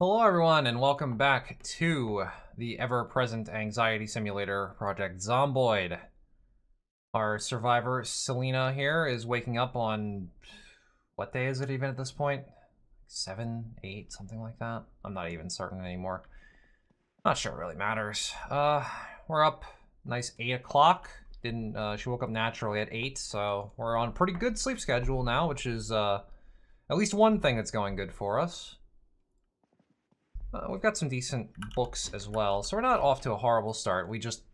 Hello everyone and welcome back to the ever-present anxiety simulator project Zomboid. Our survivor Selena here is waking up on, what day is it even at this point? 7, 8, something like that? I'm not even certain anymore. Not sure it really matters. We're up, nice 8 o'clock. She woke up naturally at 8, so we're on a pretty good sleep schedule now, which is at least one thing that's going good for us. We've got some decent books as well, so we're not off to a horrible start. We just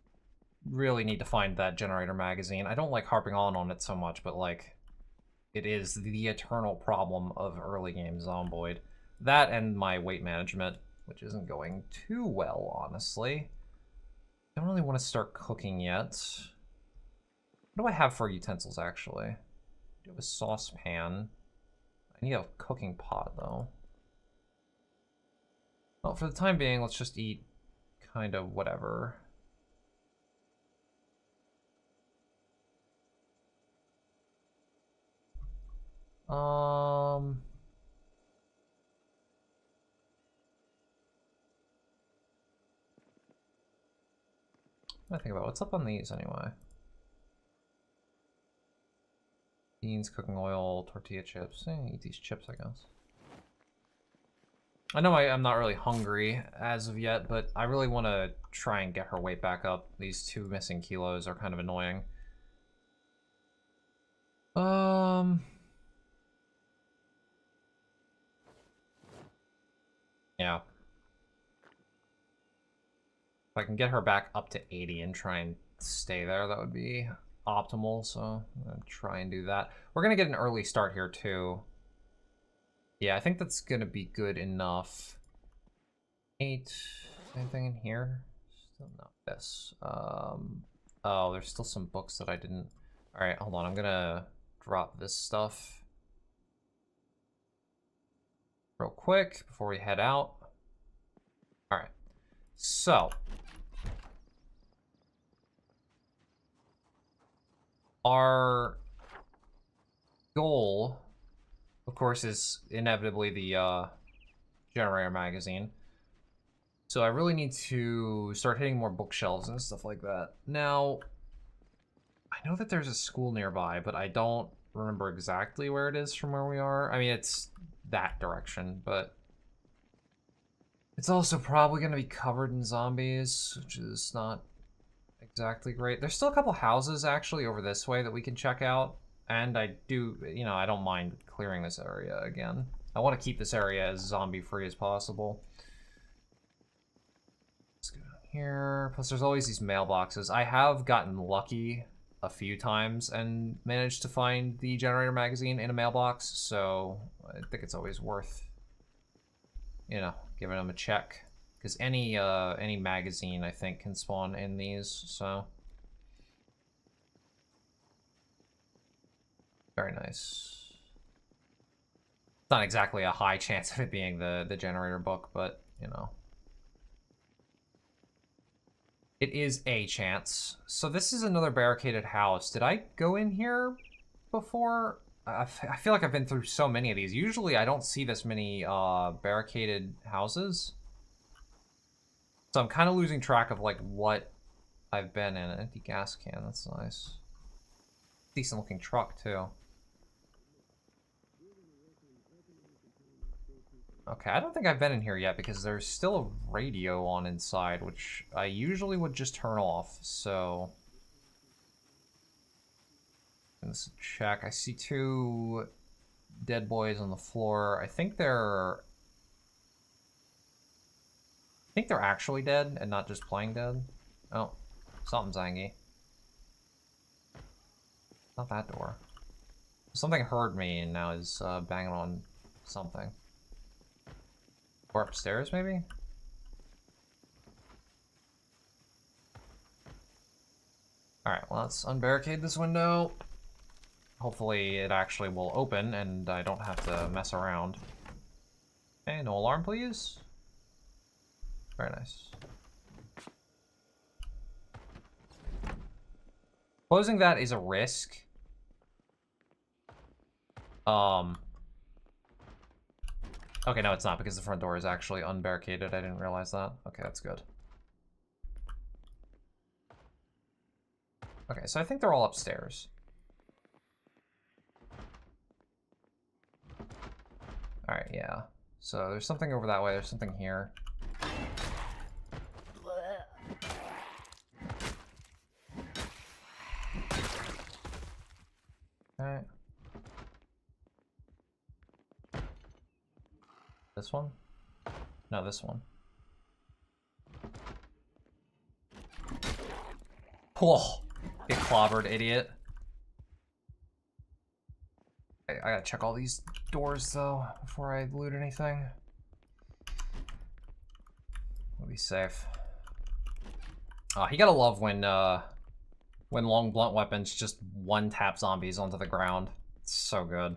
really need to find that generator magazine. I don't like harping on it so much, but like, it is the eternal problem of early game Zomboid. That and my weight management, which isn't going too well, honestly. Don't really want to start cooking yet. What do I have for utensils, actually? I do have a saucepan. I need a cooking pot, though. Well, for the time being, let's just eat kind of whatever. I think about what's up on these anyway. Beans, cooking oil, tortilla chips. Eat these chips, I guess. I know I'm not really hungry as of yet, but I really want to try and get her weight back up. These 2 missing kilos are kind of annoying. Yeah. If I can get her back up to 80 and try and stay there, that would be optimal, so I'm gonna try and do that. We're gonna get an early start here, too. Yeah, I think that's gonna be good enough. 8. Anything in here? Still not this. Oh, there's still some books that I didn't. All right, hold on. I'm gonna drop this stuff real quick before we head out. All right, so our goal, of course, is inevitably the generator magazine. So I really need to start hitting more bookshelves and stuff like that. Now, I know that there's a school nearby, but I don't remember exactly where it is from where we are. I mean, it's that direction, but it's also probably going to be covered in zombies, which is not exactly great. There's still a couple houses, actually, over this way that we can check out. And I do, you know, I don't mind clearing this area again. I want to keep this area as zombie-free as possible. Let's go down here. Plus, there's always these mailboxes. I have gotten lucky a few times and managed to find the generator magazine in a mailbox, so I think it's always worth, you know, giving them a check. Because any magazine, I think, can spawn in these, so. Very nice. It's not exactly a high chance of it being the generator book, but, you know. It is a chance. So this is another barricaded house. Did I go in here before? I feel like I've been through so many of these. Usually I don't see this many barricaded houses. So I'm kind of losing track of like what I've been in. An empty gas can, that's nice. Decent looking truck too. Okay, I don't think I've been in here yet because there's still a radio on inside, which I usually would just turn off, so. Let's check. I see 2 dead boys on the floor. I think they're actually dead and not just playing dead. Oh, something's angy. Not that door. Something heard me and now is banging on something. Or upstairs, maybe? Alright, well, let's unbarricade this window. Hopefully it actually will open and I don't have to mess around. Okay, no alarm, please. Very nice. Closing that is a risk. Okay, no, it's not, because the front door is actually unbarricaded. I didn't realize that. Okay, that's good. Okay, so I think they're all upstairs. Alright, yeah. So there's something over that way, there's something here. Alright. This one? No, this one. Whoa! Get clobbered, idiot. I gotta check all these doors, though, before I loot anything. We'll be safe. You gotta love when long blunt weapons just one-tap zombies onto the ground. It's so good.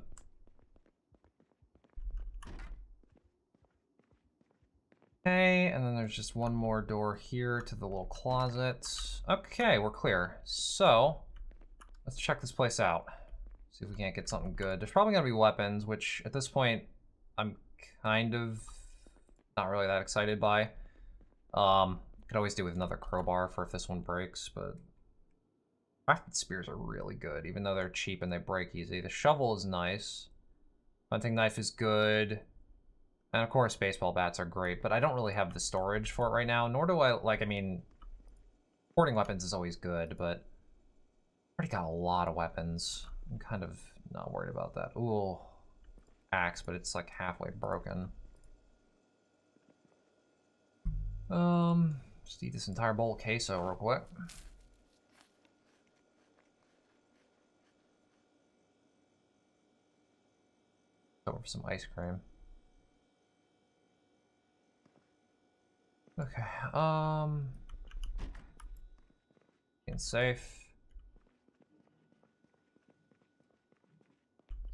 Okay, and then there's just one more door here to the little closet. Okay, we're clear. So, let's check this place out. See if we can't get something good. There's probably gonna be weapons, which at this point, I'm kind of not really that excited by. Could always do with another crowbar for if this one breaks, but crafted spears are really good, even though they're cheap and they break easy. The shovel is nice. Hunting knife is good. And of course, baseball bats are great, but I don't really have the storage for it right now, nor do I, like, I mean, hoarding weapons is always good, but I already got a lot of weapons. I'm kind of not worried about that. Ooh, axe, but it's like halfway broken. Just eat this entire bowl of queso real quick. Over for some ice cream. Okay, being safe.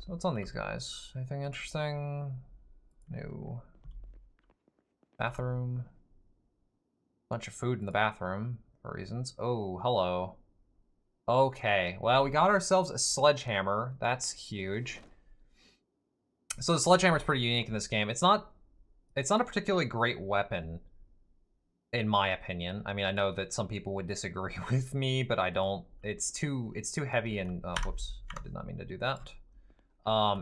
So what's on these guys? Anything interesting? No. Bathroom. Bunch of food in the bathroom for reasons. Oh, hello. Okay, well, we got ourselves a sledgehammer. That's huge. So the sledgehammer is pretty unique in this game. It's not a particularly great weapon, in my opinion. I mean, I know that some people would disagree with me, but I don't. It's too heavy and whoops, I did not mean to do that.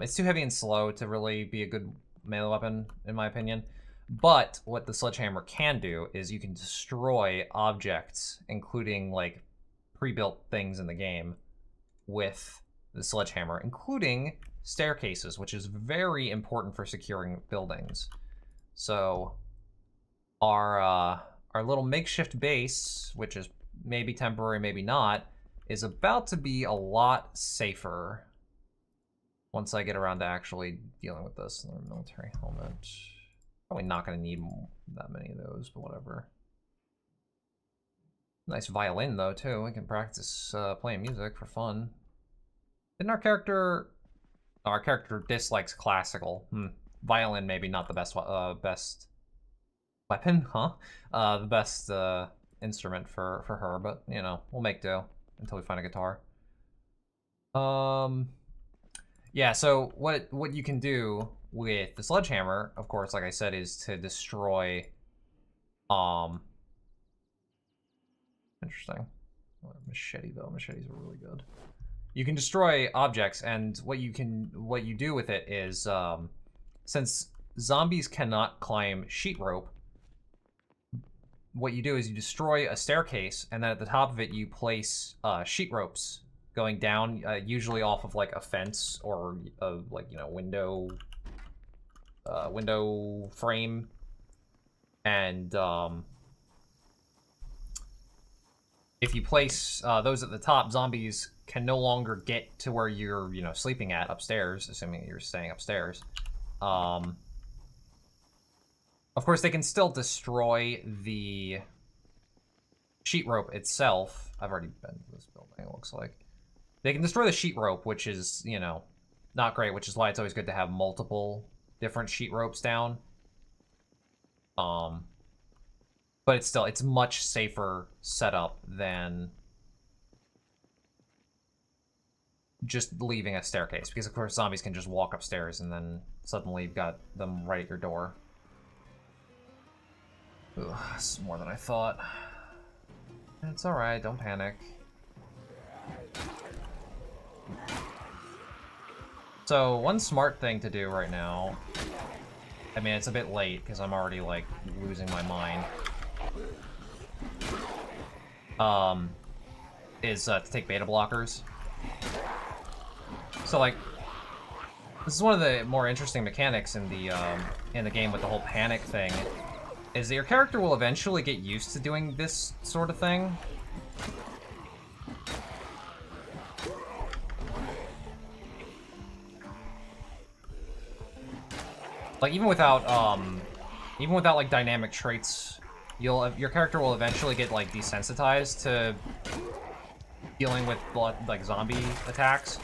It's too heavy and slow to really be a good melee weapon, in my opinion. But what the sledgehammer can do is you can destroy objects, including like pre-built things in the game, with the sledgehammer, including staircases, which is very important for securing buildings. So our little makeshift base, which is maybe temporary, maybe not, is about to be a lot safer once I get around to actually dealing with this. Another military helmet. Probably not going to need that many of those, but whatever. Nice violin, though, too. We can practice playing music for fun. Didn't our character... Oh, our character dislikes classical. Violin maybe not the best weapon, huh? The best instrument for her, but, you know, we'll make do until we find a guitar. Yeah, so what you can do with the sledgehammer, of course, like I said, is to destroy, interesting. Machete, though. Machetes are really good. You can destroy objects, and what you do with it is, since zombies cannot climb sheet rope, what you do is you destroy a staircase, and then at the top of it you place sheet ropes going down, usually off of like a fence or like, you know, window frame, and if you place those at the top, zombies can no longer get to where you're, you know, sleeping at upstairs, assuming you're staying upstairs. Of course, they can still destroy the sheet rope itself. I've already been to this building, it looks like. They can destroy the sheet rope, which is, you know, not great, which is why it's always good to have multiple different sheet ropes down. But it's much safer setup than just leaving a staircase, because of course zombies can just walk upstairs and then suddenly you've got them right at your door. Ugh, this is more than I thought. It's alright, don't panic. So, one smart thing to do right now, I mean, it's a bit late, because I'm already, like, losing my mind, is to take beta blockers. So, like, this is one of the more interesting mechanics in the game with the whole panic thing, is that your character will eventually get used to doing this sort of thing. Like, even without like dynamic traits, your character will eventually get like desensitized to dealing with like zombie attacks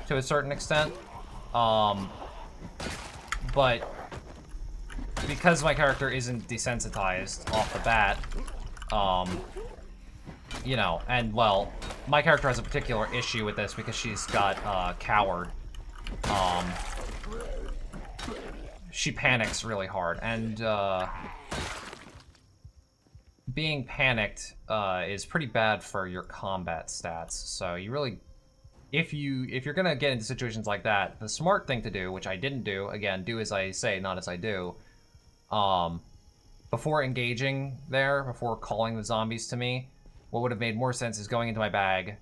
to a certain extent. But because my character isn't desensitized off the bat, you know, and well, my character has a particular issue with this because she's got coward. She panics really hard, and being panicked is pretty bad for your combat stats. So you really, if you're gonna get into situations like that, the smart thing to do, which I didn't do, again, do as I say, not as I do, before engaging there, before calling the zombies to me, what would have made more sense is going into my bag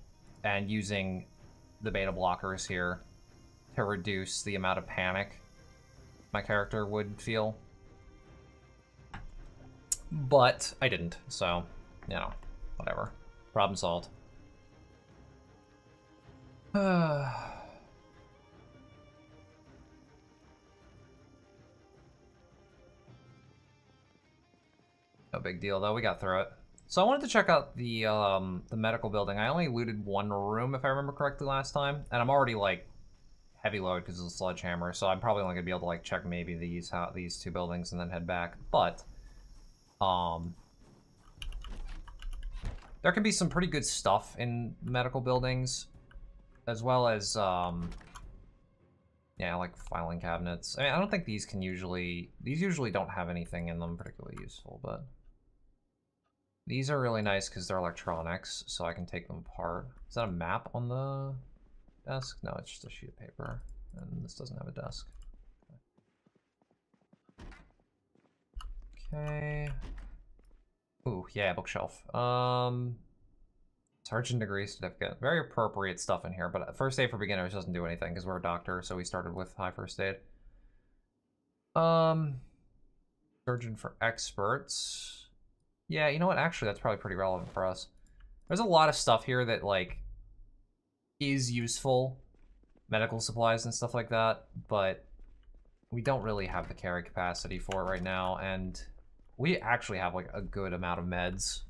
and using the beta blockers here to reduce the amount of panic my character would feel. But I didn't, so, you know, whatever. Problem solved. No big deal, though. We got through it. So I wanted to check out the medical building. I only looted one room, if I remember correctly, last time. And I'm already, like, heavy load because of the sledgehammer, so I'm probably only gonna be able to like check maybe these two buildings and then head back. But there can be some pretty good stuff in medical buildings, as well as yeah, like filing cabinets. I mean, I don't think these usually don't have anything in them particularly useful, but these are really nice because they're electronics, so I can take them apart. Is that a map on the desk? No, it's just a sheet of paper, and this doesn't have a desk. Okay. Ooh, yeah, bookshelf. Sergeant degree certificate. Very appropriate stuff in here, but first aid for beginners doesn't do anything because we're a doctor, so we started with high first aid. Surgeon for experts. Yeah, you know what? Actually, that's probably pretty relevant for us. There's a lot of stuff here that, like, is useful, medical supplies and stuff like that, but we don't really have the carry capacity for it right now, and we actually have like a good amount of meds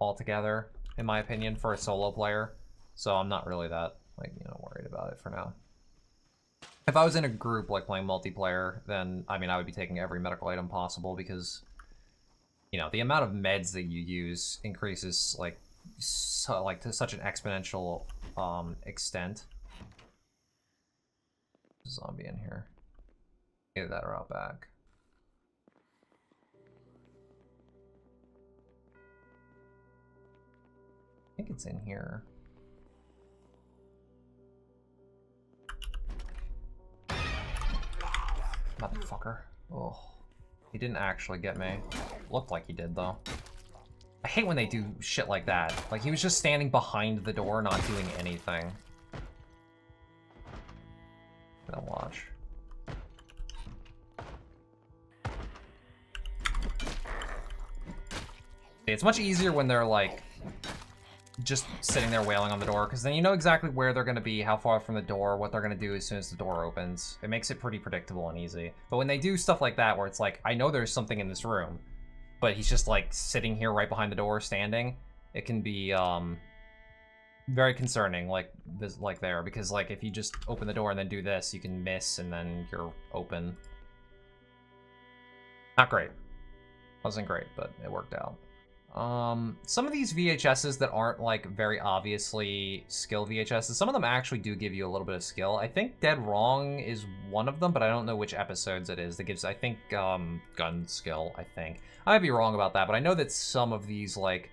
altogether, in my opinion, for a solo player, so I'm not really that, like, you know, worried about it for now. If I was in a group, like, playing multiplayer, then, I mean, I would be taking every medical item possible, because, you know, the amount of meds that you use increases, like, to such an exponential extent. Zombie in here. Either that or out back. I think it's in here. Motherfucker. Oh. He didn't actually get me. Looked like he did, though. I hate when they do shit like that. Like, he was just standing behind the door, not doing anything. Now watch. It's much easier when they're, like, just sitting there wailing on the door, because then you know exactly where they're going to be, how far from the door, what they're going to do as soon as the door opens. It makes it pretty predictable and easy. But when they do stuff like that, where it's like, I know there's something in this room, but he's just, like, sitting here right behind the door, standing, it can be, very concerning, like, this, like, there, because, like, if you just open the door and then do this, you can miss, and then you're open. Not great. Wasn't great, but it worked out. Some of these VHSs that aren't like very obviously skill VHSs, some of them actually do give you a little bit of skill. I think Dead Wrong is one of them, but I don't know which episodes it is that gives, I think, gun skill, I think. I might be wrong about that, but I know that some of these, like,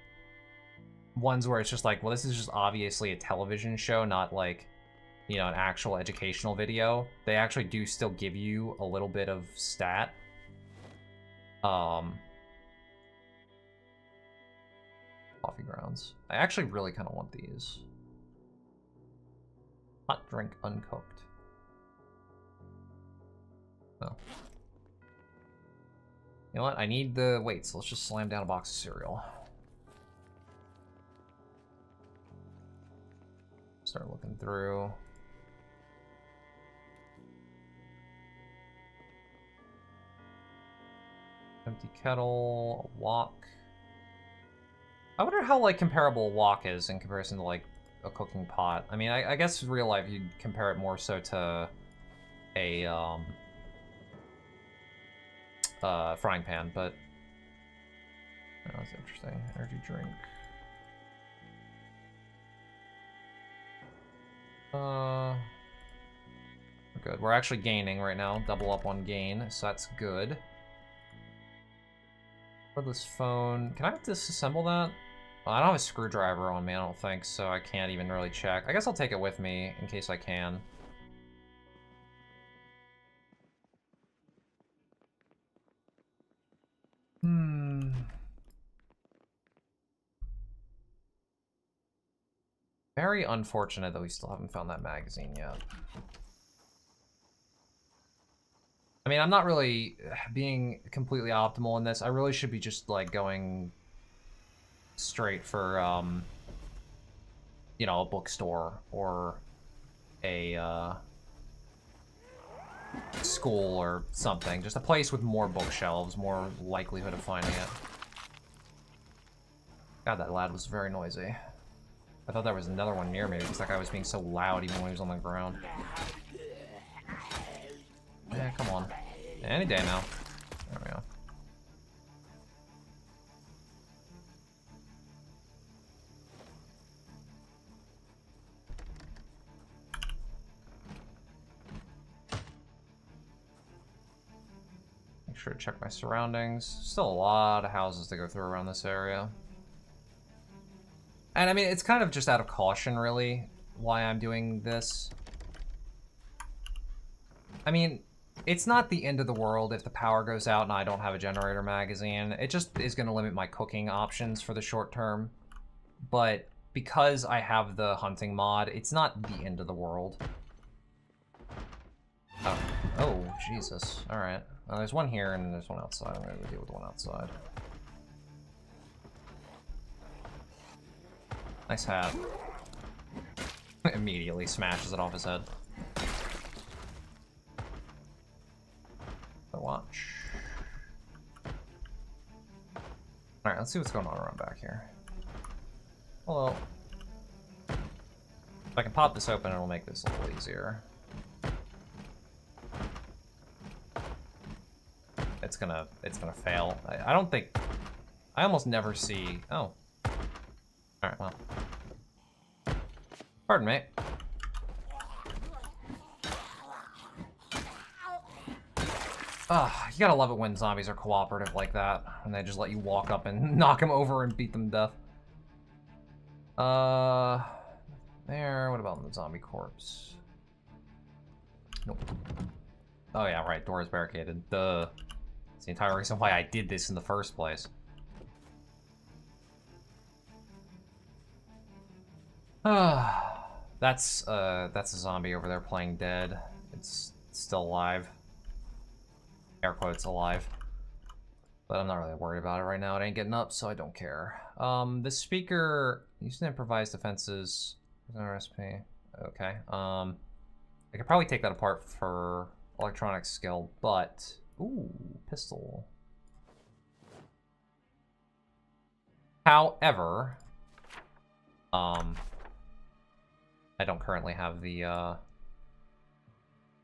ones where it's just like, well, this is just obviously a television show, not like, you know, an actual educational video. They actually do still give you a little bit of stat. Coffee grounds. I actually really kind of want these. Hot drink uncooked. Oh. You know what? I need the weights. So let's just slam down a box of cereal. Start looking through. Empty kettle, a wok. I wonder how, like, comparable a wok is in comparison to, like, a cooking pot. I mean, I guess in real life you'd compare it more so to a, frying pan, but... Oh, that's interesting. Energy drink. We're good. We're actually gaining right now. Double up on gain, so that's good. Cordless phone. Can I disassemble that? Well, I don't have a screwdriver on me, I don't think, so I can't even really check. I guess I'll take it with me in case I can. Very unfortunate that we still haven't found that magazine yet. I mean, I'm not really being completely optimal in this. I really should be just, like, going straight for, you know, a bookstore or a, school or something. Just a place with more bookshelves, more likelihood of finding it. God, that lad was very noisy. I thought there was another one near me because that guy was being so loud even when he was on the ground. Yeah, come on. Any day now. There we go. Make sure to check my surroundings. Still a lot of houses to go through around this area. And I mean, it's kind of just out of caution, really, why I'm doing this. I mean, it's not the end of the world if the power goes out and I don't have a generator magazine. It just is going to limit my cooking options for the short term. But because I have the hunting mod, it's not the end of the world. Oh, Jesus. Alright. There's one here and there's one outside. I'm going to deal with the one outside. Nice hat. Immediately smashes it off his head. The watch. Alright, let's see what's going on around back here. Hello. If I can pop this open, it'll make this a little easier. It's gonna fail. I don't think... I almost never see... Oh. Alright, well. Pardon me. You gotta love it when zombies are cooperative like that. And they just let you walk up and knock them over and beat them to death. There. What about the zombie corpse? Nope. Oh yeah, right. Door is barricaded. Duh. That's the entire reason why I did this in the first place. That's a zombie over there playing dead. It's still alive. Air quotes alive. But I'm not really worried about it right now. It ain't getting up, so I don't care. The speaker used to improvise defenses. Recipe. Okay. I could probably take that apart for electronic skill, but ooh, pistol. However, I don't currently have the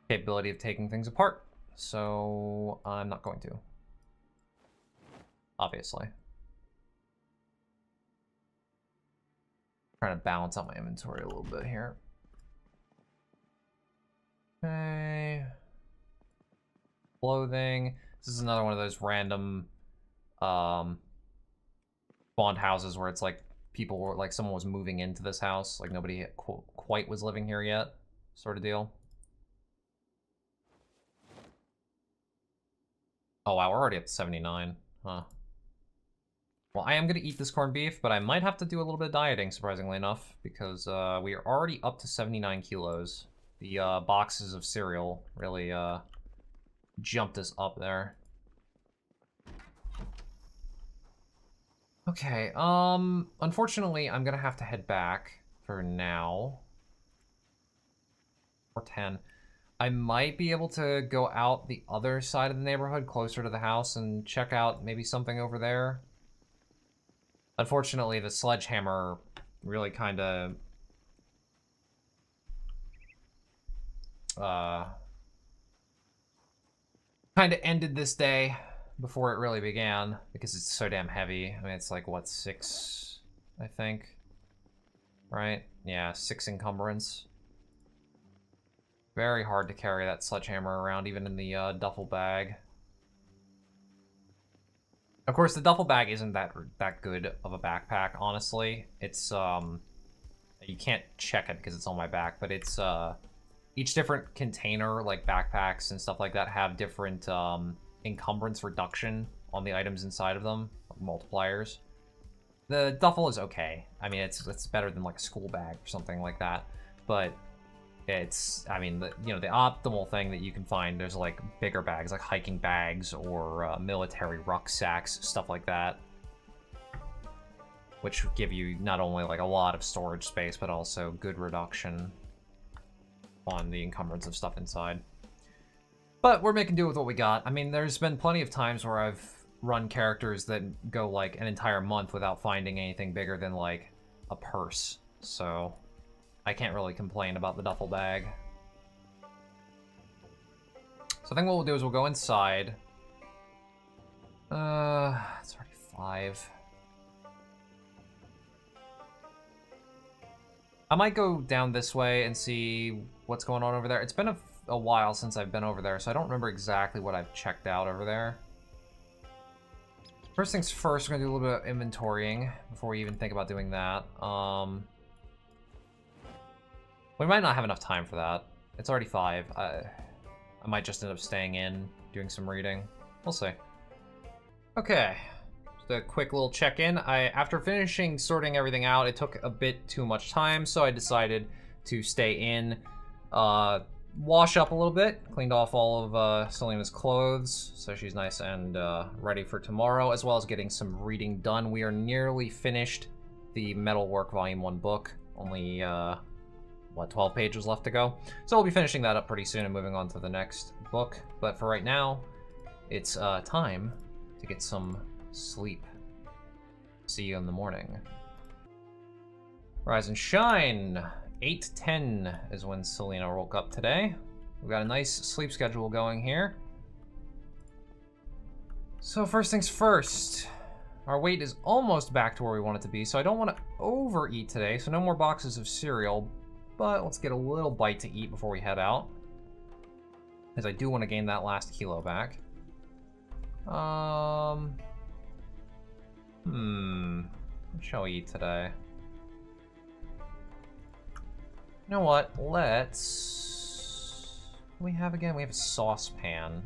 capability of taking things apart, so I'm not going to. Obviously. Trying to balance out my inventory a little bit here. Okay. Clothing. This is another one of those random spawned houses where it's like people were like someone was moving into this house, like nobody quite was living here yet, sort of deal. Oh wow, we're already up to 79. Huh. Well, I am gonna eat this corned beef, but I might have to do a little bit of dieting, surprisingly enough, because we are already up to 79 kilos. The boxes of cereal really jumped us up there. Okay, unfortunately, I'm gonna have to head back for now. 4:10. I might be able to go out the other side of the neighborhood, closer to the house, and check out maybe something over there. Unfortunately, the sledgehammer really kind of ended this day before it really began because it's so damn heavy. I mean, it's like, what, 6, I think? Right? Yeah, 6 encumbrance. Very hard to carry that sledgehammer around, even in the duffel bag. Of course, the duffel bag isn't that good of a backpack, honestly. It's, you can't check it because it's on my back, but it's, each different container, like backpacks and stuff like that, have different, encumbrance reduction on the items inside of them, multipliers. The duffel is okay. I mean, it's better than, like, a school bag or something like that, but it's, I mean, the optimal thing that you can find, there's like bigger bags, like hiking bags or military rucksacks, stuff like that, which give you not only like a lot of storage space, but also good reduction on the encumbrance of stuff inside. But we're making do with what we got. I mean, there's been plenty of times where I've run characters that go like an entire month without finding anything bigger than like a purse, so I can't really complain about the duffel bag. So I think what we'll do is we'll go inside. It's already 5. I might go down this way and see what's going on over there. It's been a while since I've been over there, so I don't remember exactly what I've checked out over there. First things first, we're gonna do a little bit of inventorying before we even think about doing that. We might not have enough time for that. It's already 5. I might just end up staying in, doing some reading. We'll see. Okay, just a quick little check-in. After finishing sorting everything out, it took a bit too much time, so I decided to stay in, wash up a little bit, cleaned off all of Selena's clothes, so she's nice and ready for tomorrow, as well as getting some reading done. We are nearly finished the Metalwork Volume 1 book. Only, what, 12 pages left to go? So we'll be finishing that up pretty soon and moving on to the next book. But for right now, it's time to get some sleep. See you in the morning. Rise and shine! 8:10 is when Selena woke up today. We've got a nice sleep schedule going here. So first things first. Our weight is almost back to where we want it to be, so I don't want to overeat today, so no more boxes of cereal. But let's get a little bite to eat before we head out, because I do want to gain that last kilo back. What shall we eat today? You know what? Let's... What do we have again? We have a saucepan.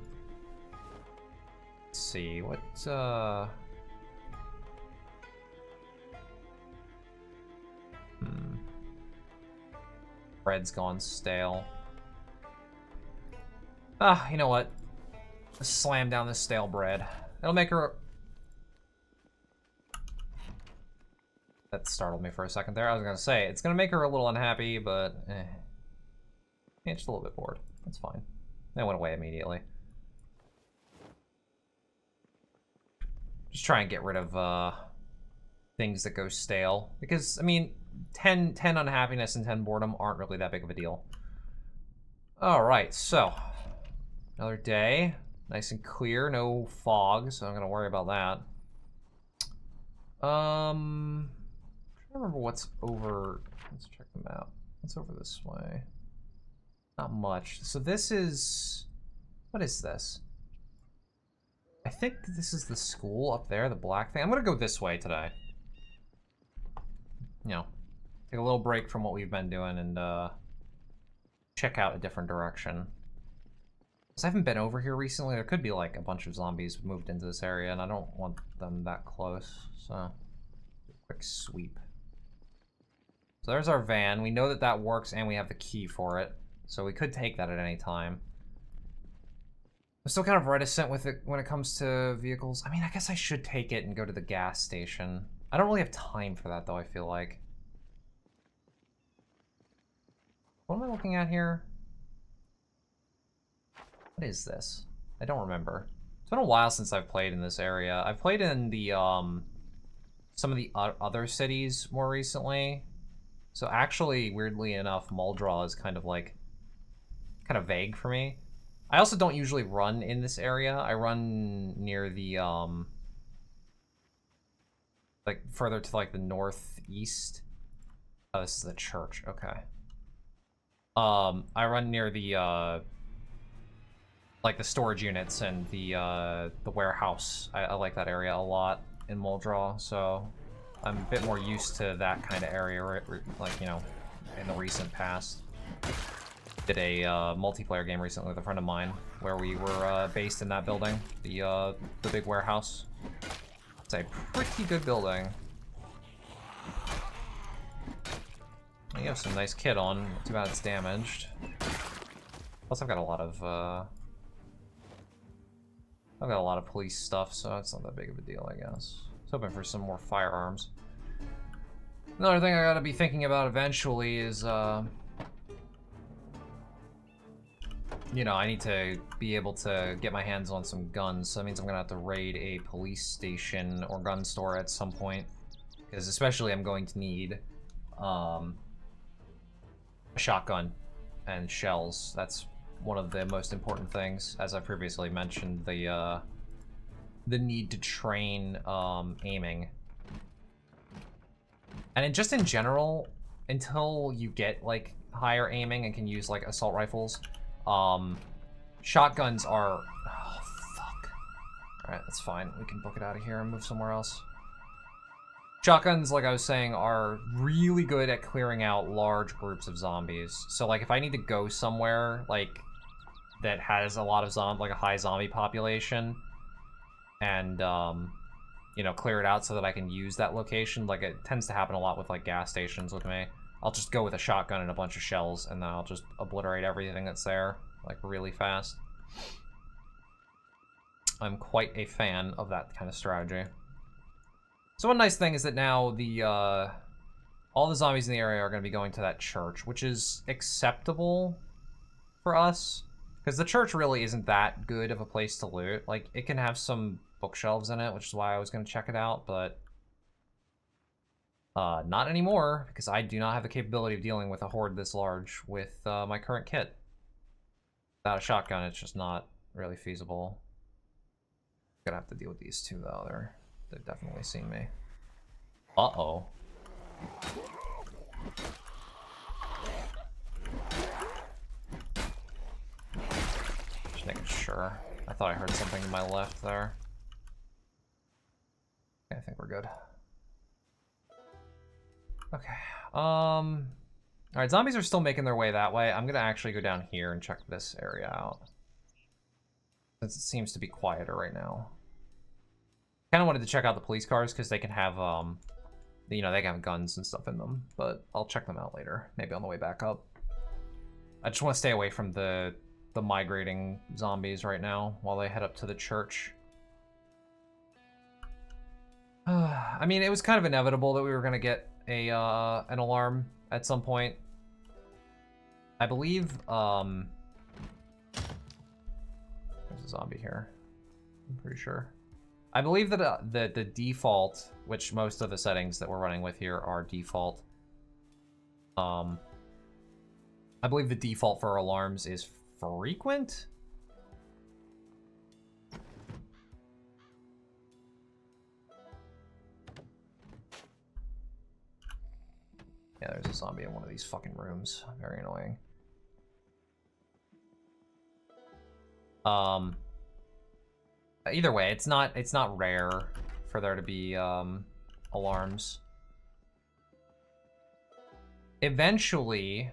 Let's see, what, Bread's gone stale. Ah, you know what? Let's slam down this stale bread. It'll make her... That startled me for a second there. I was gonna say, it's gonna make her a little unhappy, but yeah, just a little bit bored. That's fine. That went away immediately. Just try and get rid of things that go stale. Because, I mean, 10 unhappiness and 10 boredom aren't really that big of a deal. Alright, so another day. Nice and clear, no fog, so I'm gonna worry about that. Trying don't remember what's over. Let's check the map. What's over this way? Not much. So this is... What is this? I think this is the school up there, the black thing. I'm gonna go this way today. You know, take a little break from what we've been doing and check out a different direction. Because I haven't been over here recently. There could be like a bunch of zombies moved into this area, and I don't want them that close. So, quick sweep. So there's our van. We know that that works, and we have the key for it. So we could take that at any time. I'm still kind of reticent with it when it comes to vehicles. I mean, I guess I should take it and go to the gas station. I don't really have time for that, though, I feel like. What am I looking at here? What is this? I don't remember. It's been a while since I've played in this area. I've played in the, some of the other cities more recently. So actually, weirdly enough, Muldraw is kind of like, kind of vague for me. I also don't usually run in this area. I run near the, like, further to, like, the northeast. Oh, this is the church. Okay. I run near the, like, the storage units and the warehouse. I like that area a lot in Muldraw, so I'm a bit more used to that kind of area, like, you know, in the recent past. Did a multiplayer game recently with a friend of mine where we were based in that building, the big warehouse. It's a pretty good building. You have some nice kit on. Too bad it's damaged. Plus, I've got a lot of police stuff, so it's not that big of a deal, I guess. I was hoping for some more firearms. Another thing I gotta be thinking about eventually is, you know, I need to be able to get my hands on some guns, so that means I'm gonna have to raid a police station or gun store at some point. Because especially I'm going to need, a shotgun and shells. That's one of the most important things. As I previously mentioned, the need to train, aiming. And just in general, until you get, like, higher aiming and can use, like, assault rifles, shotguns are... Oh, fuck. Alright, that's fine. We can book it out of here and move somewhere else. Shotguns, like I was saying, are really good at clearing out large groups of zombies. So, like, if I need to go somewhere, like, that has a lot of like a high zombie population, and, you know, clear it out so that I can use that location, like, it tends to happen a lot with, like, gas stations with me. I'll just go with a shotgun and a bunch of shells, and then I'll just obliterate everything that's there, like, really fast. I'm quite a fan of that kind of strategy. So one nice thing is that now the, all the zombies in the area are going to be going to that church, which is acceptable for us, because the church really isn't that good of a place to loot. Like, it can have some bookshelves in it, which is why I was going to check it out, but not anymore, because I do not have the capability of dealing with a horde this large with my current kit. Without a shotgun, it's just not really feasible. Gonna have to deal with these two, though. They've definitely seen me. Uh-oh. Just making sure. I thought I heard something to my left there. Okay, I think we're good. Okay. Alright, zombies are still making their way that way. I'm gonna actually go down here and check this area out, since it seems to be quieter right now. Kind of wanted to check out the police cars because they can have, you know, they can have guns and stuff in them, but I'll check them out later, maybe on the way back up. I just want to stay away from the migrating zombies right now while they head up to the church. I mean, it was kind of inevitable that we were gonna get a an alarm at some point. I believe, there's a zombie here. I'm pretty sure. I believe that the default, which most of the settings that we're running with here are default. I believe the default for alarms is frequent. Yeah, there's a zombie in one of these fucking rooms. Very annoying. Either way, it's not rare for there to be alarms. Eventually,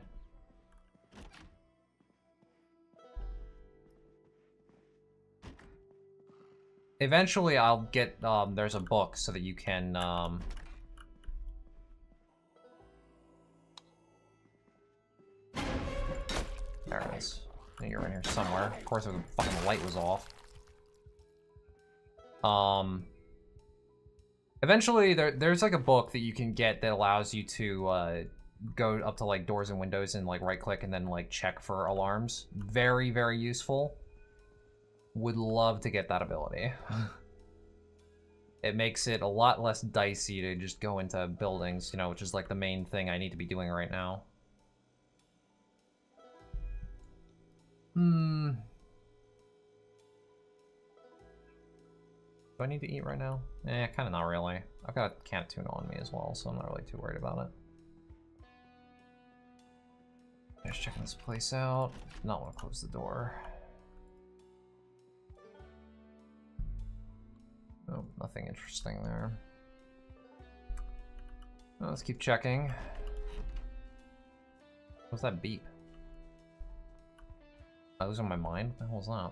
I'll get there's a book so that you can there it is. I think you're in here somewhere. Of course, the fucking light was off. Eventually, there's like a book that you can get that allows you to go up to like doors and windows and like right-click and then like check for alarms. Very, very useful. Would love to get that ability. It makes it a lot less dicey to just go into buildings, you know, which is like the main thing I need to be doing right now. Do I need to eat right now? Eh, kind of not really. I've got a can of tuna on me as well, so I'm not really too worried about it. Just checking this place out. Not want to close the door. Oh, nothing interesting there. Well, let's keep checking. What's that beep? Oh, was on my mind? What the hell is that?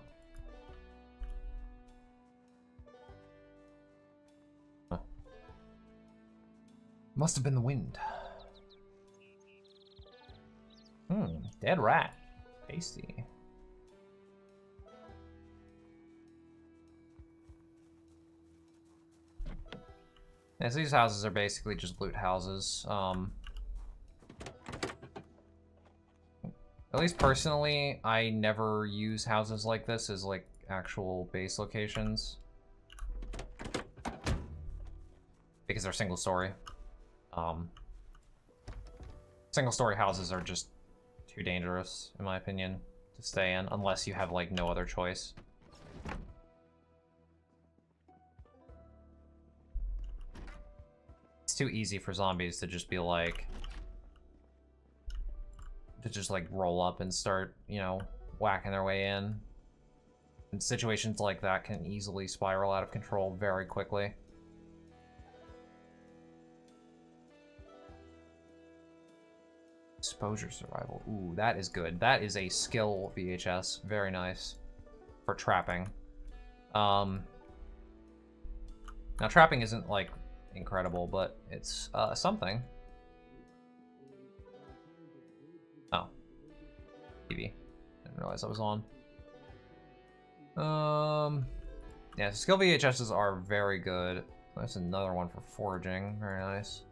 Huh. Must have been the wind. Dead rat. Tasty. Yeah, so these houses are basically just loot houses. At least personally, I never use houses like this as like actual base locations. Because they're single story. Single story houses are just too dangerous, in my opinion, to stay in, unless you have like no other choice. It's too easy for zombies to just be like, roll up and start, you know, whacking their way in. And situations like that can easily spiral out of control very quickly. Exposure survival. Ooh, that is good. That is a skill VHS. Very nice. For trapping. Now trapping isn't, like, incredible, but it's, something. Oh. TV. Didn't realize I was on. Yeah, skill VHSs are very good. That's another one for foraging. Very nice.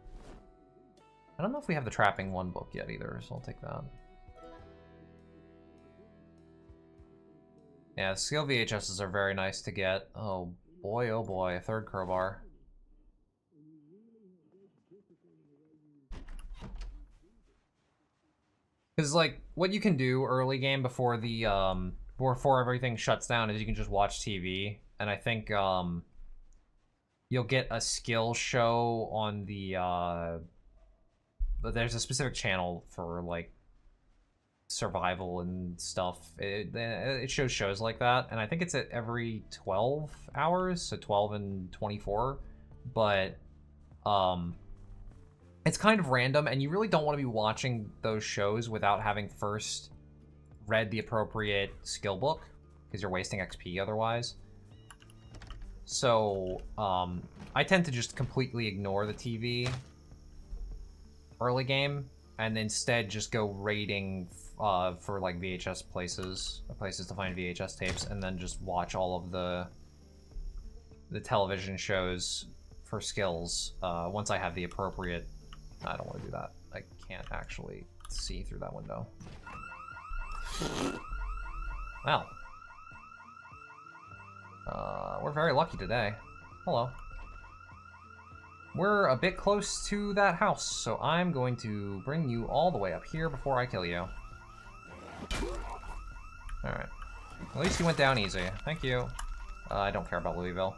I don't know if we have the trapping one book yet either, so I'll take that. Yeah, skill VHSs are very nice to get. Oh boy, a third crowbar. Because, like, what you can do early game before the, before everything shuts down is you can just watch TV. And I think, you'll get a skill show on the, but there's a specific channel for, like, survival and stuff. It shows shows like that, and I think it's at every 12 hours, so 12 and 24. But, it's kind of random, and you really don't want to be watching those shows without having first read the appropriate skill book, because you're wasting XP otherwise. So, I tend to just completely ignore the TV early game, and instead just go raiding for like VHS places to find VHS tapes, and then just watch all of the television shows for skills once I have the appropriate. I don't want to do that. I can't actually see through that window. Well, we're very lucky today. Hello. We're a bit close to that house, so I'm going to bring you all the way up here before I kill you. Alright. At least you went down easy. Thank you. I don't care about Louisville.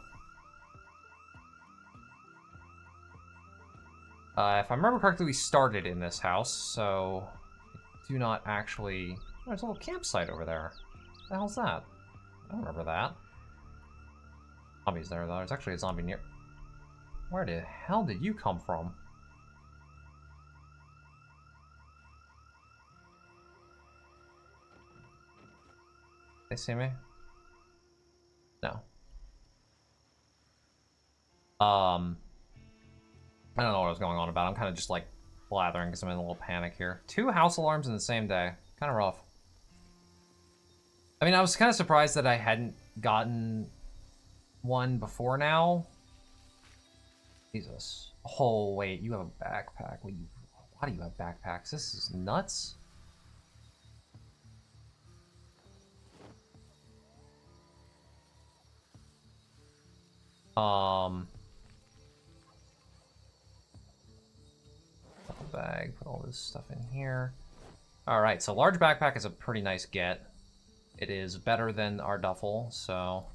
If I remember correctly, we started in this house, so I do not actually... Oh, there's a little campsite over there. What the hell's that? I don't remember that. Zombies there, though. There's actually a zombie near... Where the hell did you come from? They see me? No. I don't know what I was going on about. I'm kind of just like blathering because I'm in a little panic here. 2 house alarms in the same day. Kind of rough. I mean, I was kind of surprised that I hadn't gotten one before now. Jesus. Oh, wait. You have a backpack. Why do you have backpacks? This is nuts. Bag, put all this stuff in here. Alright, so large backpack is a pretty nice get. It is better than our duffel, so...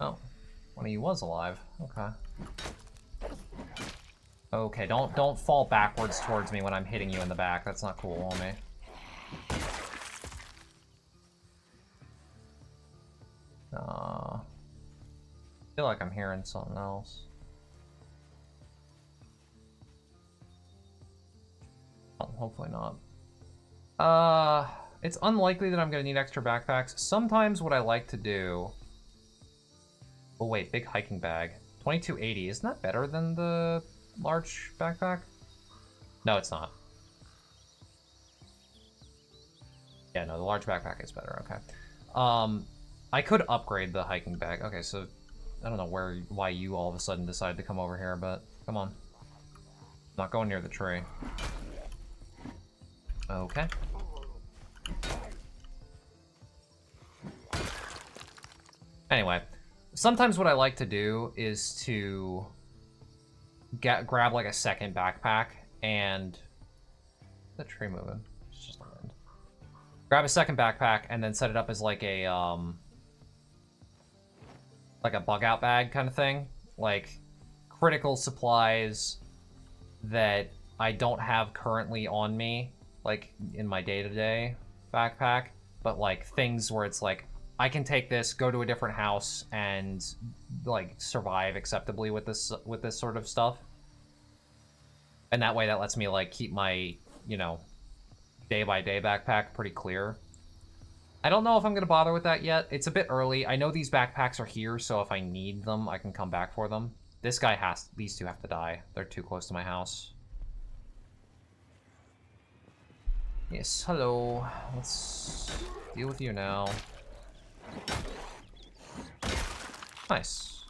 Oh, one of you was alive. Okay. Okay, don't fall backwards towards me when I'm hitting you in the back. That's not cool on me. I feel like I'm hearing something else. Oh, hopefully not. It's unlikely that I'm gonna need extra backpacks. Sometimes what I like to do... Oh wait, big hiking bag. 2280, isn't that better than the large backpack? No, it's not. Yeah, no, the large backpack is better, okay. I could upgrade the hiking bag. Okay, so I don't know why you all of a sudden decided to come over here, but come on. I'm not going near the tree. Okay. Anyway, sometimes what I like to do is to grab like a second backpack and... The tree moving. It's just the wind. Grab a second backpack and then set it up as like a bug out bag kind of thing. Like critical supplies that I don't have currently on me, like in my day-to-day backpack, but like things where it's like, I can take this, go to a different house, and like survive acceptably with this sort of stuff. And that way that lets me like keep my, you know, day-by-day backpack pretty clear. I don't know if I'm gonna bother with that yet. It's a bit early. I know these backpacks are here, so if I need them, I can come back for them. These two have to die. They're too close to my house. Yes, hello. Let's deal with you now. Nice.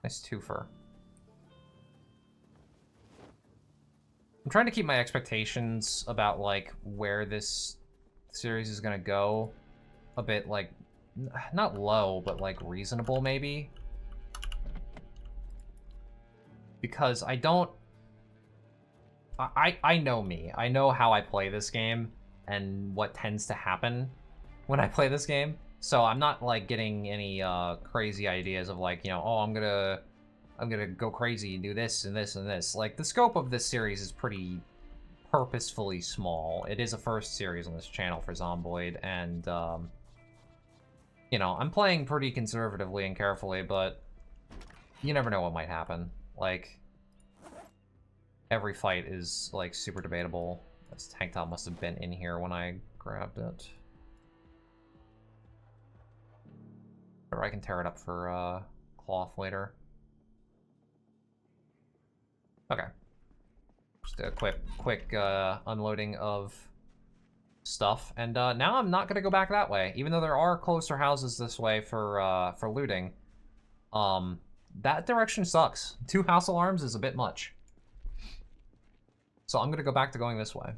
Nice twofer. I'm trying to keep my expectations about, like, where this series is gonna go a bit, like, not low, but, like, reasonable, maybe. Because I don't... I know me. I know how I play this game and what tends to happen when I play this game. So I'm not, like, getting any crazy ideas of, like, you know, oh, I'm gonna go crazy and do this and this and this. Like, the scope of this series is pretty purposefully small. It is a first series on this channel for Zomboid, and, you know, I'm playing pretty conservatively and carefully, but you never know what might happen. Like, every fight is, like, super debatable. This tank top must have been in here when I grabbed it. Or I can tear it up for, cloth later. Okay. Just a quick unloading of stuff. And, now I'm not gonna go back that way. Even though there are closer houses this way for looting. That direction sucks. 2 house alarms is a bit much. So I'm gonna go back to going this way.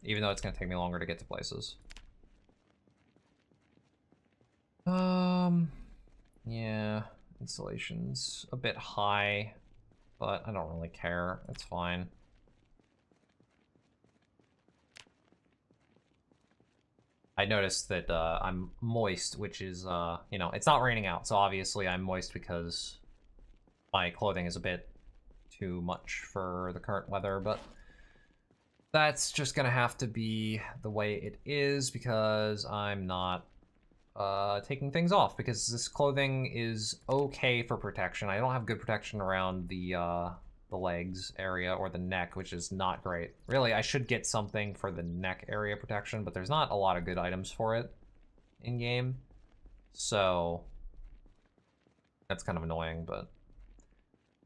Even though it's gonna take me longer to get to places. Yeah, installation's a bit high, but I don't really care. It's fine. I noticed that I'm moist, which is, you know, it's not raining out, so obviously I'm moist because my clothing is a bit too much for the current weather, but that's just gonna have to be the way it is because I'm not taking things off because this clothing is okay for protection. I don't have good protection around the legs area or the neck, which is not great. Really, I should get something for the neck area protection, but there's not a lot of good items for it in game. So that's kind of annoying, but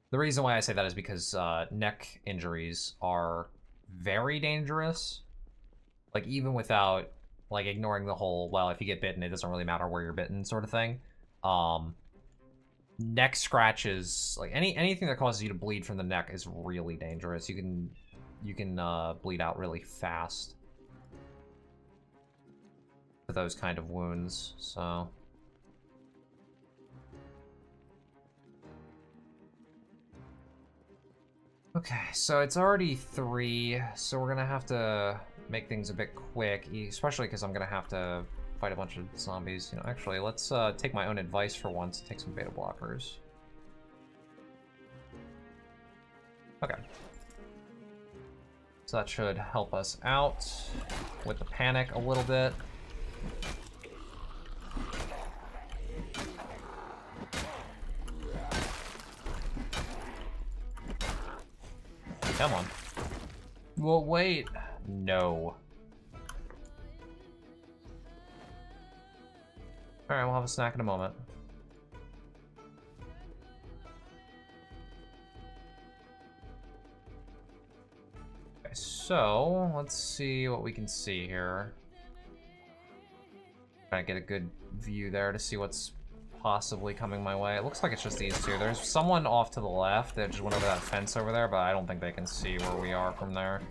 the reason why I say that is because neck injuries are very dangerous. Like even without like ignoring the whole, well, if you get bitten, it doesn't really matter where you're bitten sort of thing. Neck scratches, like anything that causes you to bleed from the neck is really dangerous. You can bleed out really fast with those kind of wounds, so. Okay, so it's already 3, so we're gonna have to make things a bit quick, especially because I'm gonna have to fight a bunch of zombies. You know, actually, let's take my own advice for once and take some beta blockers. Okay. So that should help us out with the panic a little bit. Come on. Well, wait. No. Alright, we'll have a snack in a moment. Okay, so let's see what we can see here. Trying to get a good view there to see what's possibly coming my way. It looks like it's just these two. There's someone off to the left that just went over that fence over there, but I don't think they can see where we are from there.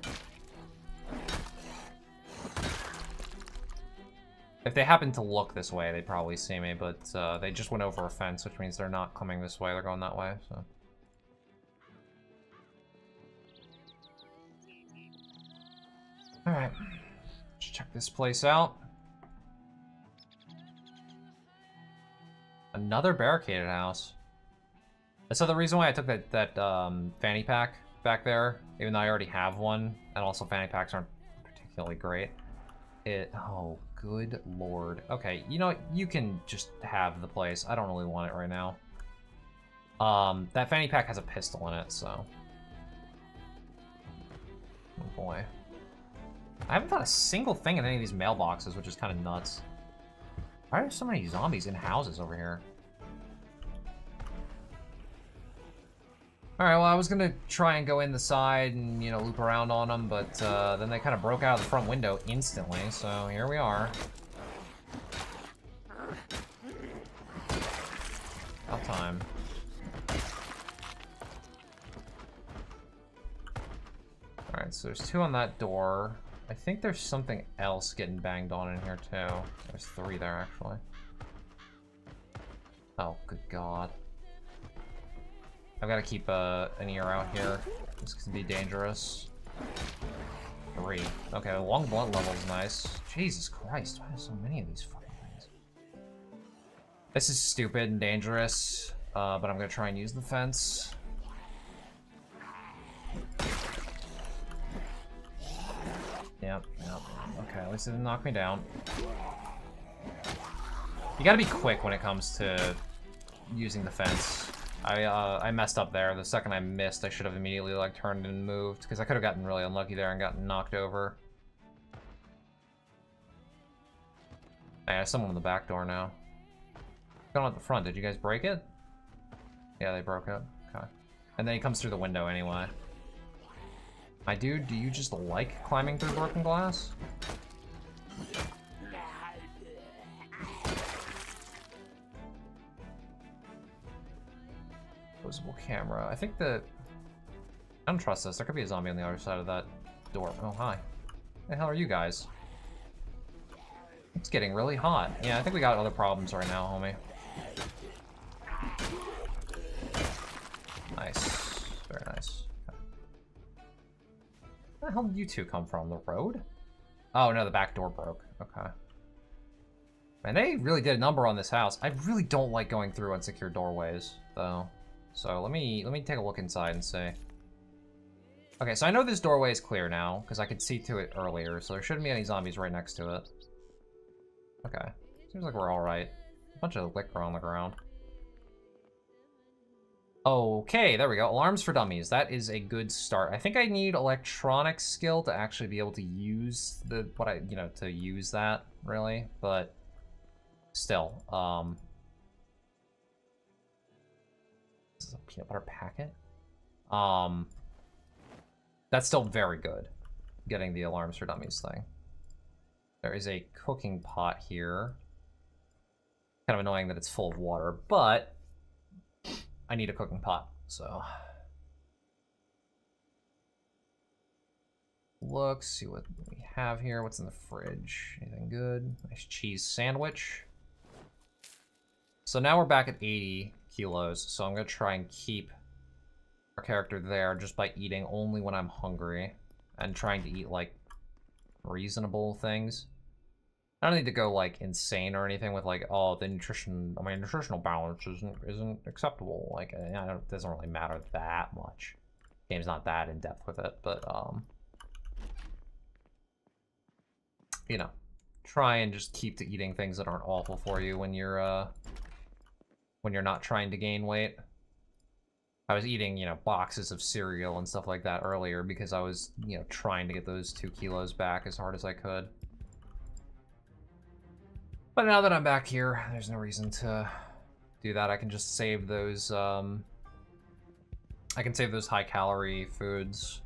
If they happen to look this way, they'd probably see me, but they just went over a fence, which means they're not coming this way, they're going that way, so. Alright, let's check this place out. Another barricaded house. So the reason why I took that fanny pack back there, even though I already have one, and also fanny packs aren't particularly great. Oh, good lord. Okay, you know what? You can just have the place. I don't really want it right now. That fanny pack has a pistol in it, so. Oh boy. I haven't found a single thing in any of these mailboxes, which is kind of nuts. Why are there so many zombies in houses over here? Alright, well, I was gonna try and go in the side and, you know, loop around on them, but then they kind of broke out of the front window instantly, so here we are. About time. Alright, so there's 2 on that door. I think there's something else getting banged on in here, too. There's 3 there, actually. Oh, good god. I've got to keep an ear out here. This could be dangerous. 3. Okay, the long blunt level is nice. Jesus Christ, why are there so many of these fucking things? This is stupid and dangerous, but I'm going to try and use the fence. Yep. Okay, at least it didn't knock me down. You gotta be quick when it comes to using the fence. I messed up there. The second I missed, I should have immediately like turned and moved, because I could have gotten really unlucky there and gotten knocked over. Hey, there's someone on the back door now. What's going on at the front? Did you guys break it? Yeah, they broke it. Okay. And then he comes through the window anyway. My dude, do you just like climbing through broken glass? Opposable camera. I think I don't trust this. There could be a zombie on the other side of that door. Oh, hi. The hell are you guys? It's getting really hot. Yeah, I think we got other problems right now, homie. Nice. Very nice. Okay. Where the hell did you two come from? The road? Oh, no, the back door broke. Okay. And they really did a number on this house. I really don't like going through unsecured doorways, though. So let me take a look inside and see. Okay, so I know this doorway is clear now, because I could see through it earlier, so there shouldn't be any zombies right next to it. Okay. Seems like we're alright. A bunch of liquor on the ground. Okay, there we go. Alarms for dummies. That is a good start. I think I need electronic skill to actually be able to use to use that, really, but still, this is a peanut butter packet. That's still very good, getting the alarms for dummies thing. There is a cooking pot here. Kind of annoying that it's full of water, but I need a cooking pot, so. Look, see what we have here. What's in the fridge? Anything good? Nice cheese sandwich. So now we're back at 80 kilos, so I'm gonna try and keep our character there just by eating only when I'm hungry and trying to eat, like, reasonable things. I don't need to go, like, insane or anything with, like, oh, the nutritional balance isn't acceptable. Like, it doesn't really matter that much. Game's not that in-depth with it, but, you know, try and just keep to eating things that aren't awful for you when you're not trying to gain weight. I was eating, you know, boxes of cereal and stuff like that earlier because I was, you know, trying to get those 2 kilos back as hard as I could. But now that I'm back here, there's no reason to do that. I can just save those, I can save those high-calorie foods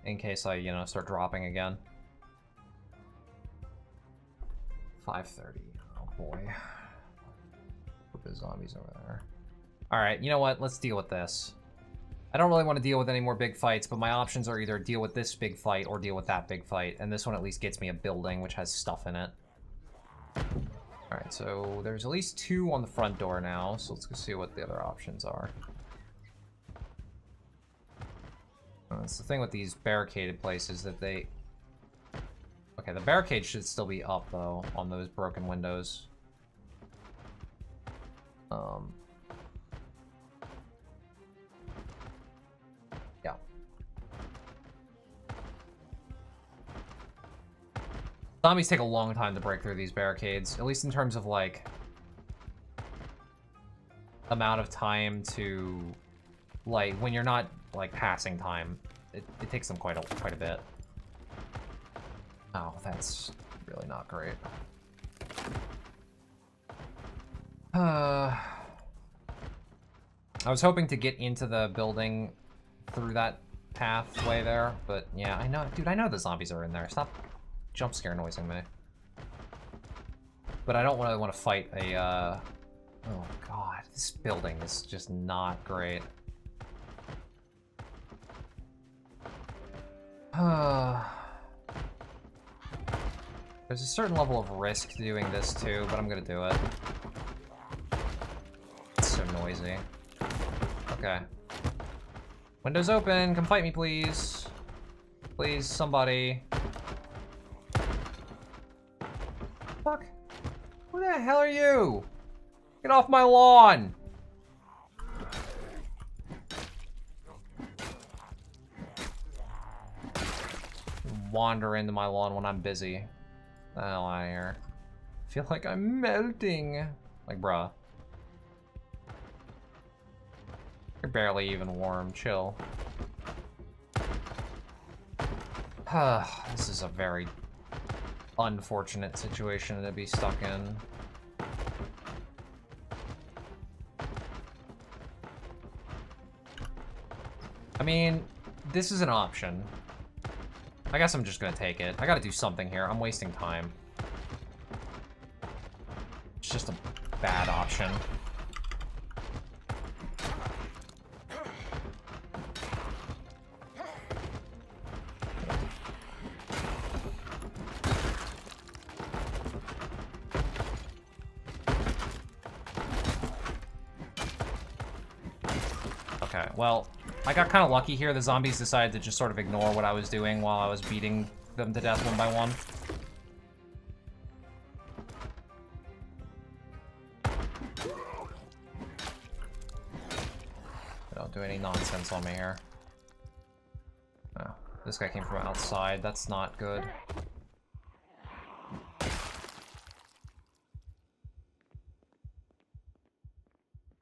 in case I, you know, start dropping again. 5:30. Oh boy. Put the zombies over there. Alright, you know what? Let's deal with this. I don't really want to deal with any more big fights, but my options are either deal with this big fight or deal with that big fight. And this one at least gets me a building, which has stuff in it. Alright, so there's at least 2 on the front door now, so let's go see what the other options are. That's the thing with these barricaded places that they... Okay, the barricade should still be up, though, on those broken windows. Yeah. Zombies take a long time to break through these barricades, at least in terms of, like, amount of time to, like, when you're not, like, passing time, it takes them quite a bit. Oh, that's really not great. I was hoping to get into the building through that pathway there, but yeah, I know, dude, I know the zombies are in there. Stop jump scare noising me. But I don't really want to fight a, oh god, this building is just not great. There's a certain level of risk to doing this too, but I'm gonna do it. It's so noisy. Okay. Windows open, come fight me, please. Please, somebody. Fuck. Who the hell are you? Get off my lawn! Wander into my lawn when I'm busy. The hell out of here. I feel like I'm melting. Like, bruh. You're barely even warm. Chill. This is a very unfortunate situation to be stuck in. I mean, this is an option. I guess I'm just gonna take it. I gotta do something here. I'm wasting time. It's just a bad option. Okay, well, I got kind of lucky here. The zombies decided to just sort of ignore what I was doing while I was beating them to death one by one. Don't do any nonsense on me here. Oh, this guy came from outside. That's not good.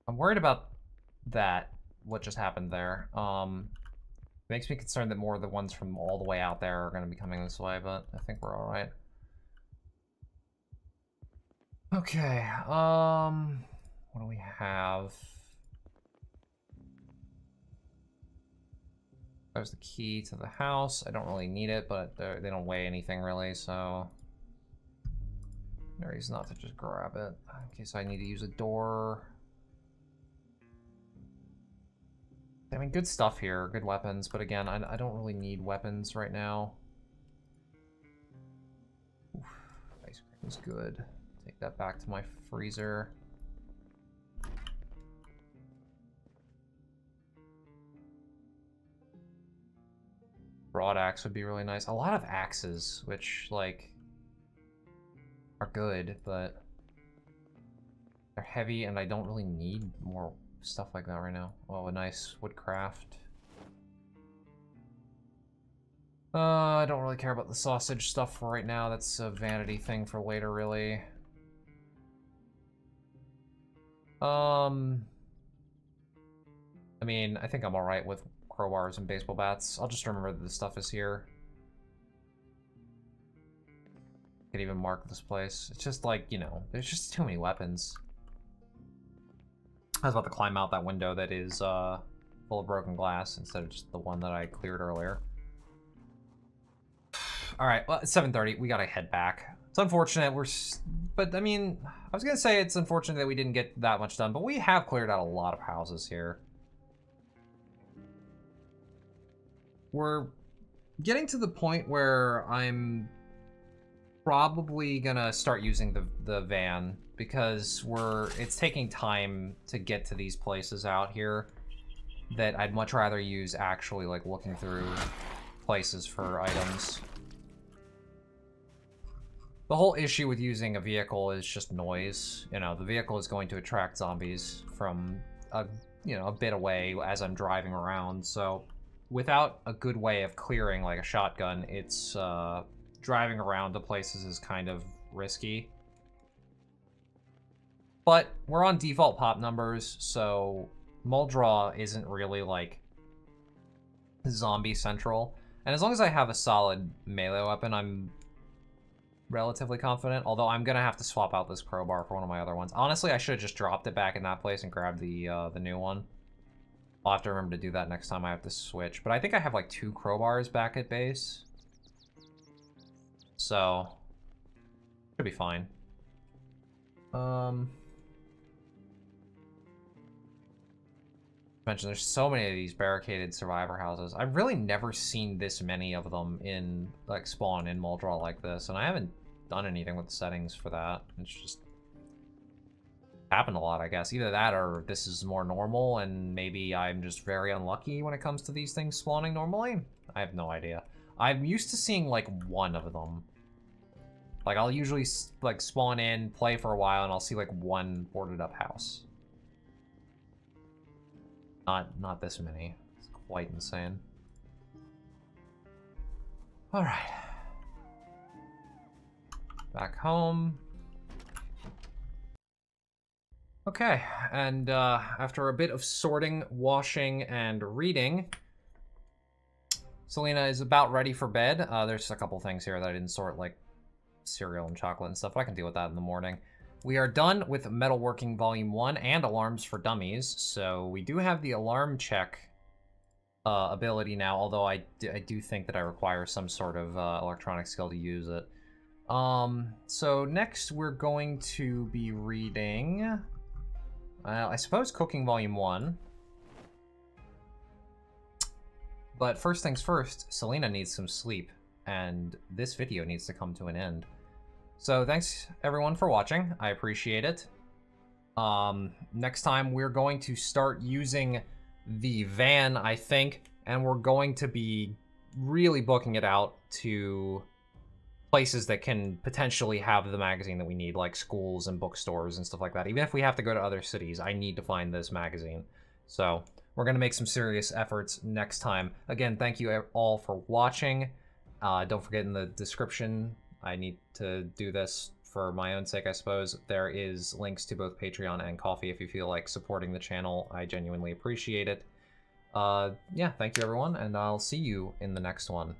I'm worried about that, what just happened there. Makes me concerned that more of the ones from all the way out there are going to be coming this way, but I think we're alright. Okay, what do we have? There's the key to the house. I don't really need it, but they don't weigh anything really, so no reason not to just grab it. In case I need to use a door. I mean, good stuff here, good weapons, but again, I don't really need weapons right now. Oof, ice cream is good. Take that back to my freezer. Broad axe would be really nice. A lot of axes, which, like, are good, but they're heavy and I don't really need more stuff like that right now. Oh, a nice woodcraft. I don't really care about the sausage stuff for right now. That's a vanity thing for later, really. I mean, I think I'm alright with crowbars and baseball bats. I'll just remember that this stuff is here. Could even mark this place. It's just like, you know, there's just too many weapons. I was about to climb out that window that is full of broken glass instead of just the one that I cleared earlier. Alright, well, it's 7:30. We gotta head back. It's unfortunate, but I mean, I was gonna say it's unfortunate that we didn't get that much done, but we have cleared out a lot of houses here. We're getting to the point where I'm probably gonna start using the van because it's taking time to get to these places out here that I'd much rather use actually like looking through places for items. The whole issue with using a vehicle is just noise. You know, the vehicle is going to attract zombies from a bit away as I'm driving around, so without a good way of clearing like a shotgun, it's driving around to places is kind of risky. But we're on default pop numbers, so Muldraw isn't really like zombie central. And as long as I have a solid melee weapon, I'm relatively confident, although I'm gonna have to swap out this crowbar for one of my other ones. Honestly, I should have just dropped it back in that place and grabbed the new one. I'll have to remember to do that next time I have to switch. But I think I have like 2 crowbars back at base. So, should be fine. Mention there's so many of these barricaded survivor houses. I've really never seen this many of them in like spawn in Muldraw like this, and I haven't done anything with the settings for that. It's just happened a lot, I guess. Either that or this is more normal and maybe I'm just very unlucky when it comes to these things spawning normally. I have no idea. I'm used to seeing like 1 of them. Like I'll usually like spawn in, play for a while, and I'll see like 1 boarded up house. Not this many. It's quite insane. All right. Back home. Okay, and after a bit of sorting, washing, and reading, Selena is about ready for bed. There's a couple things here that I didn't sort, like cereal and chocolate and stuff. I can deal with that in the morning. We are done with Metalworking Volume 1 and Alarms for Dummies, so we do have the alarm check ability now, although I do think that I require some sort of electronic skill to use it. So next we're going to be reading, I suppose Cooking Volume 1. But first things first, Selena needs some sleep, and this video needs to come to an end. So thanks everyone for watching. I appreciate it. Next time we're going to start using the van, I think, and we're going to be really booking it out to places that can potentially have the magazine that we need, like schools and bookstores and stuff like that. Even if we have to go to other cities, I need to find this magazine. So we're going to make some serious efforts next time. Again, thank you all for watching. Don't forget, in the description, I need to do this for my own sake, I suppose. There is links to both Patreon and Ko-fi if you feel like supporting the channel. I genuinely appreciate it. Yeah, thank you everyone, and I'll see you in the next one.